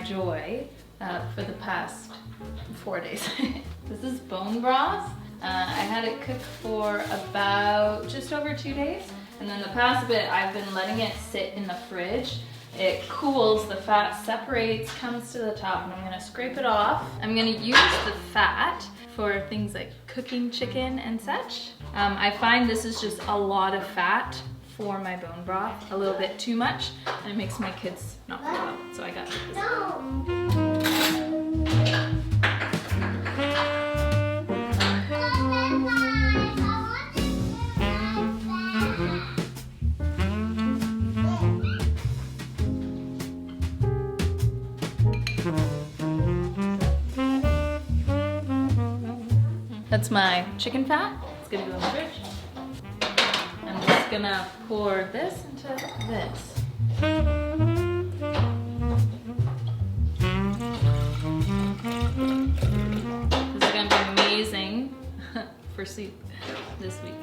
joy for the past 4 days. This is bone broth. I had it cooked for about just over 2 days. And then the past bit, I've been letting it sit in the fridge. It cools, the fat separates, comes to the top, and I'm gonna scrape it off. I'm gonna use the fat for things like cooking chicken and such. I find this is just a lot of fat for my bone broth, a little bit too much, and it makes my kids not feel well, so I got this. That's my chicken fat. It's gonna go in the fridge. I'm just gonna pour this into this. This is gonna be amazing for soup this week.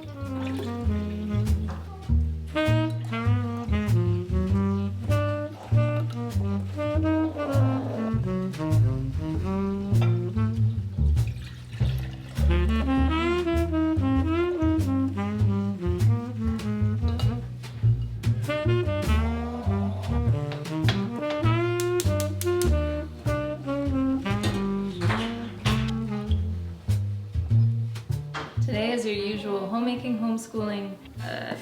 Today is your usual homemaking, homeschooling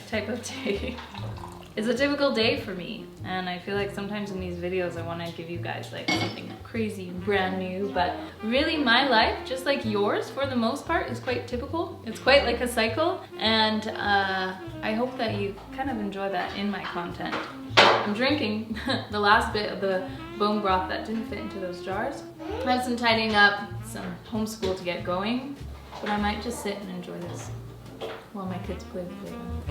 type of day. It's a typical day for me, and I feel like sometimes in these videos I want to give you guys like something crazy and brand new, but really my life, just like yours for the most part, is quite typical. It's quite like a cycle, and I hope that you kind of enjoy that in my content. I'm drinking the last bit of the bone broth that didn't fit into those jars. I have some tidying up, some homeschool to get going, but I might just sit and enjoy this while my kids play the playground.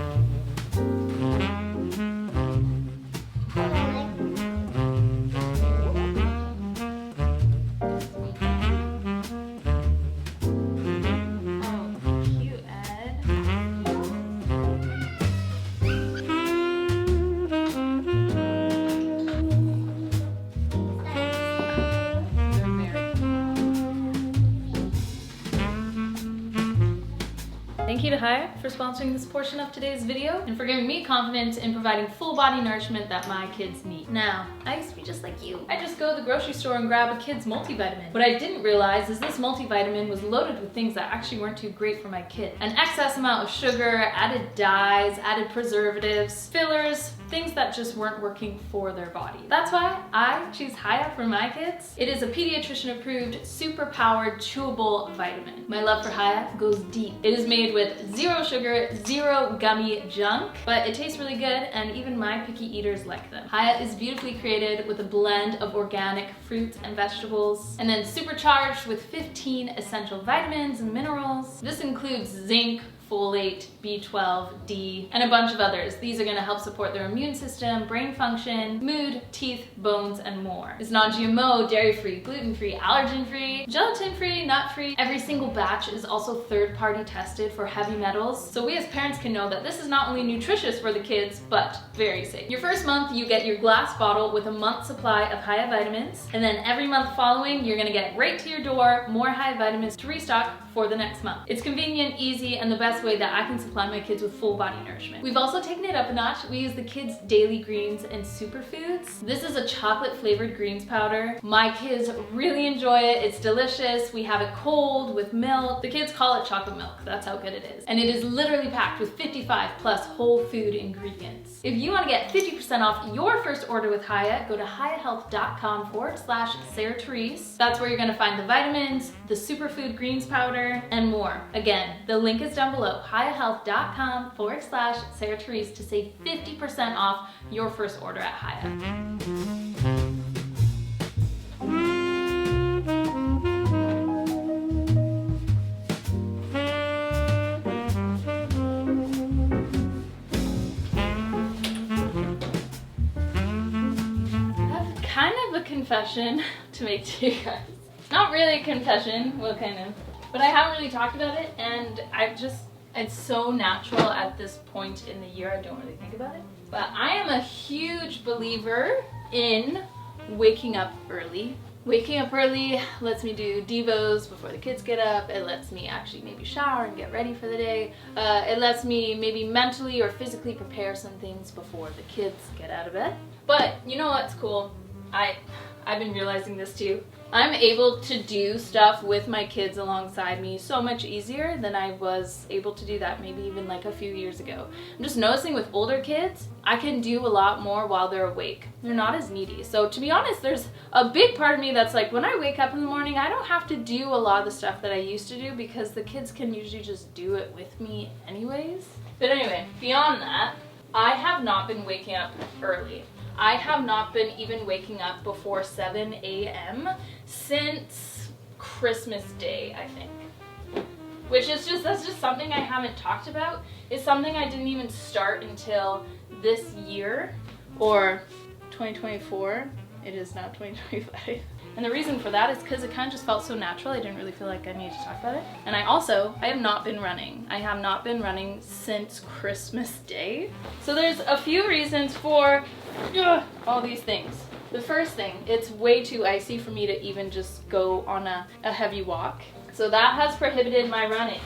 Thank you to Haya for sponsoring this portion of today's video and for giving me confidence in providing full body nourishment that my kids need. Now, I used to be just like you. I just go to the grocery store and grab a kid's multivitamin. What I didn't realize is this multivitamin was loaded with things that actually weren't too great for my kid. An excess amount of sugar, added dyes, added preservatives, fillers, things that just weren't working for their body. That's why I choose Haya for my kids. It is a pediatrician approved, super powered, chewable vitamin. My love for Haya goes deep. It is made with 0 sugar, 0 gummy junk, but it tastes really good and even my picky eaters like them. Haya is beautifully created with a blend of organic fruits and vegetables and then supercharged with 15 essential vitamins and minerals. This includes zinc, folate, B12, D, and a bunch of others. These are going to help support their immune system, brain function, mood, teeth, bones, and more. It's non-GMO, dairy-free, gluten-free, allergen-free, gelatin-free, nut-free. Every single batch is also third-party tested for heavy metals, so we as parents can know that this is not only nutritious for the kids, but very safe. Your first month, you get your glass bottle with a month's supply of Haya vitamins, and then every month following, you're going to get right to your door more Haya vitamins to restock for the next month. It's convenient, easy, and the best way that I can supply my kids with full body nourishment. We've also taken it up a notch. We use the kids' daily greens and superfoods. This is a chocolate flavored greens powder. My kids really enjoy it. It's delicious. We have it cold with milk. The kids call it chocolate milk. That's how good it is. And it is literally packed with 55 plus whole food ingredients. If you want to get 50% off your first order with Haya, go to hayahealth.com/SarahTherese. That's where you're going to find the vitamins, the superfood greens powder, and more. Again, the link is down below, hayahealth.com/SarahTherese to save 50% off your first order at Haya. Kind of a confession to make to you guys. Not really a confession, well kind of, but I haven't really talked about it and it's so natural at this point in the year I don't really think about it. But I am a huge believer in waking up early. Waking up early lets me do devos before the kids get up. It lets me actually maybe shower and get ready for the day. It lets me maybe mentally or physically prepare some things before the kids get out of bed. But you know what's cool? I've been realizing this too. I'm able to do stuff with my kids alongside me so much easier than I was able to do that maybe even like a few years ago. I'm just noticing with older kids, I can do a lot more while they're awake. They're not as needy. So to be honest, there's a big part of me that's like, when I wake up in the morning, I don't have to do a lot of the stuff that I used to do because the kids can usually just do it with me anyways. But anyway, beyond that, I have not been waking up early. I have not been even waking up before 7 a.m. since Christmas Day, I think. Which is that's just something I haven't talked about. It's something I didn't even start until this year, or 2024. It is now 2025. And the reason for that is because it kind of just felt so natural. I didn't really feel like I needed to talk about it. And I have not been running. I have not been running since Christmas Day. So there's a few reasons for all these things. The first thing, it's way too icy for me to even just go on a heavy walk. So that has prohibited my running.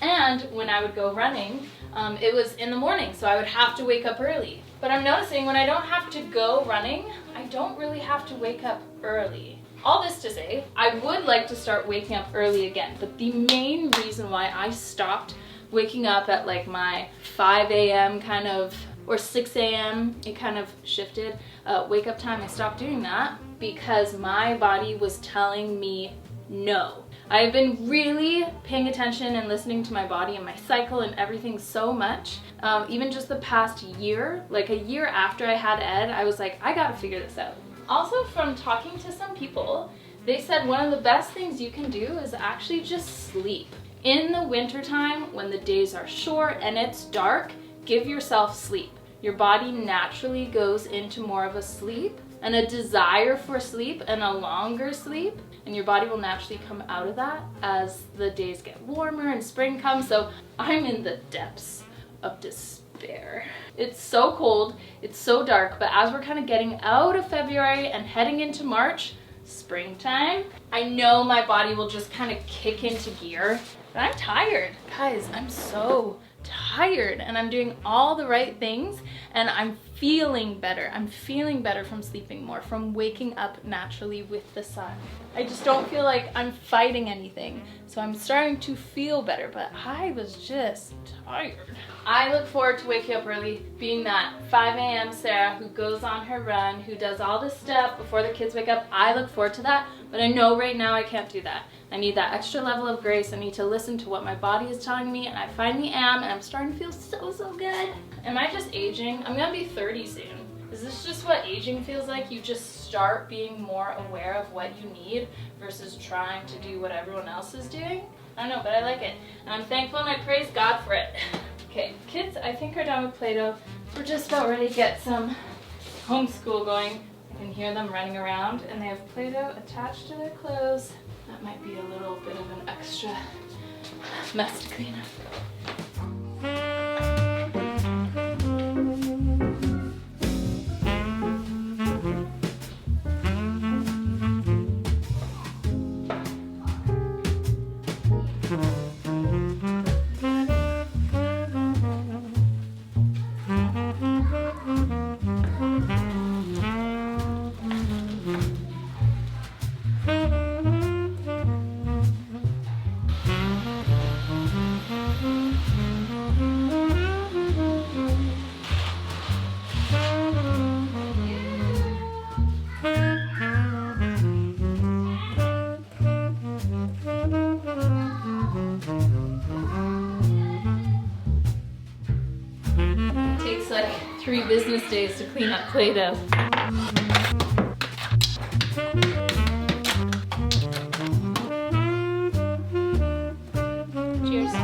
And when I would go running, it was in the morning, so I would have to wake up early. But I'm noticing when I don't have to go running, I don't really have to wake up early. All this to say, I would like to start waking up early again, but the main reason why I stopped waking up at like my 5 a.m. kind of, or 6 a.m., it kind of shifted, wake up time, I stopped doing that because my body was telling me no. I've been really paying attention and listening to my body and my cycle and everything so much. Even just the past year, like a year after I had Ed, I was like, I gotta figure this out. Also, from talking to some people, they said one of the best things you can do is actually just sleep. In the wintertime, when the days are short and it's dark, give yourself sleep. Your body naturally goes into more of a sleep and a desire for sleep and a longer sleep, and your body will naturally come out of that as the days get warmer and spring comes. So I'm in the depths of despair. It's so cold, it's so dark, but as we're kind of getting out of February and heading into March, springtime, I know my body will just kind of kick into gear. But I'm tired. Guys, I'm so tired, and I'm doing all the right things, and I'm feeling better. I'm feeling better from sleeping more, from waking up naturally with the sun. I just don't feel like I'm fighting anything, so I'm starting to feel better, but I was just tired. I look forward to waking up early, being that 5 a.m. Sarah who goes on her run, who does all this stuff before the kids wake up. I look forward to that, but I know right now I can't do that. I need that extra level of grace. I need to listen to what my body is telling me, and I finally am, and I'm starting to feel so good. Am I just aging? I'm gonna be 30 soon. Is this just what aging feels like? You just start being more aware of what you need versus trying to do what everyone else is doing? I don't know, but I like it. And I'm thankful and I praise God for it. Okay, kids, I think are done with Play-Doh. We're just about ready to get some homeschool going. I can hear them running around, and they have Play-Doh attached to their clothes. That might be a little bit of an extra mess to clean up. Takes like 3 business days to clean up Play-Doh. Cheers.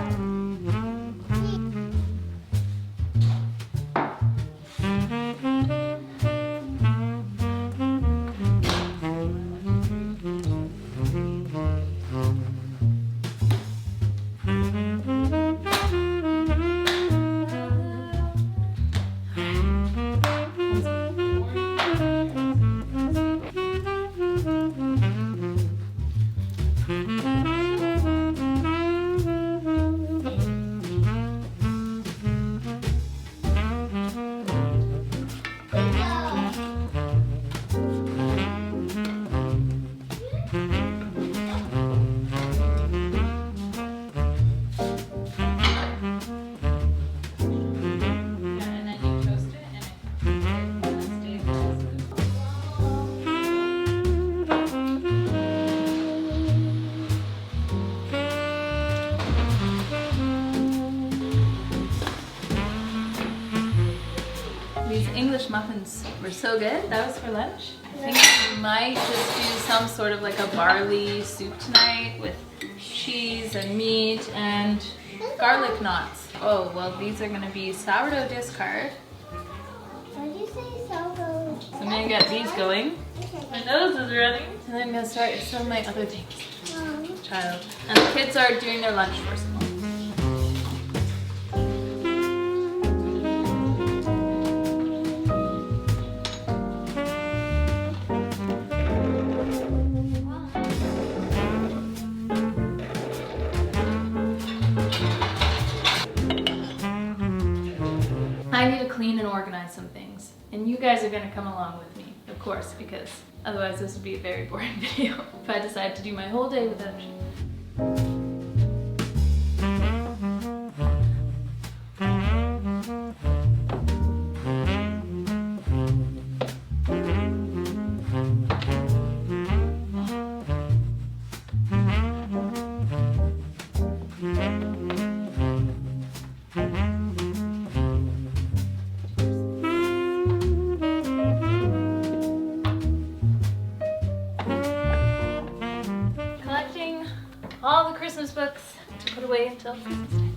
English muffins were so good. That was for lunch. I think we might just do some sort of like a barley soup tonight with cheese and meat and garlic knots. Oh, well, these are gonna be sourdough discard. Why did you say sourdough? So I'm gonna get these going. My nose is running. And then I'm gonna start some of my other things. Child. And the kids are doing their lunch first of all. I need to clean and organize some things, and you guys are gonna come along with me, of course, because otherwise this would be a very boring video if I decide to do my whole day without you. All the Christmas books to put away until Christmas time.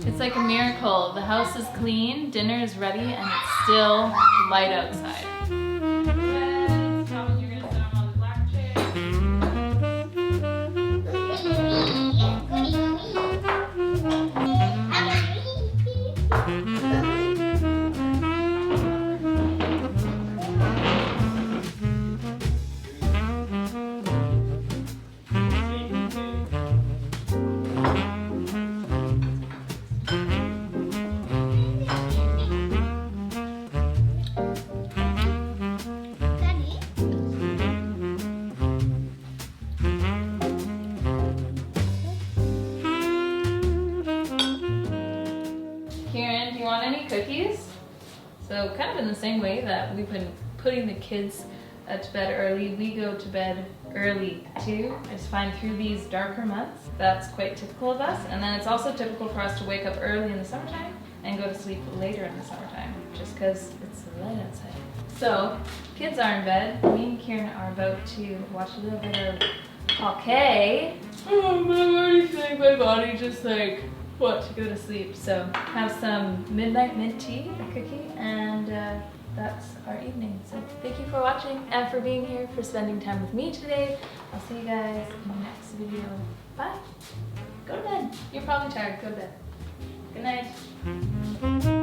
It's like a miracle. The house is clean, dinner is ready, and it's still light outside. Cookies. So kind of in the same way that we've been putting the kids to bed early, we go to bed early too. I just find through these darker months, that's quite typical of us. And then it's also typical for us to wake up early in the summertime and go to sleep later in the summertime, just because it's light outside. So kids are in bed. Me and Kieran are about to watch a little bit of hockey. Oh, I'm already feeling my body just like to go to sleep. So have some midnight mint tea, a cookie, and that's our evening. So thank you for watching and for being here, for spending time with me today. I'll see you guys in the next video. Bye. Go to bed. You're probably tired. Go to bed. Good night.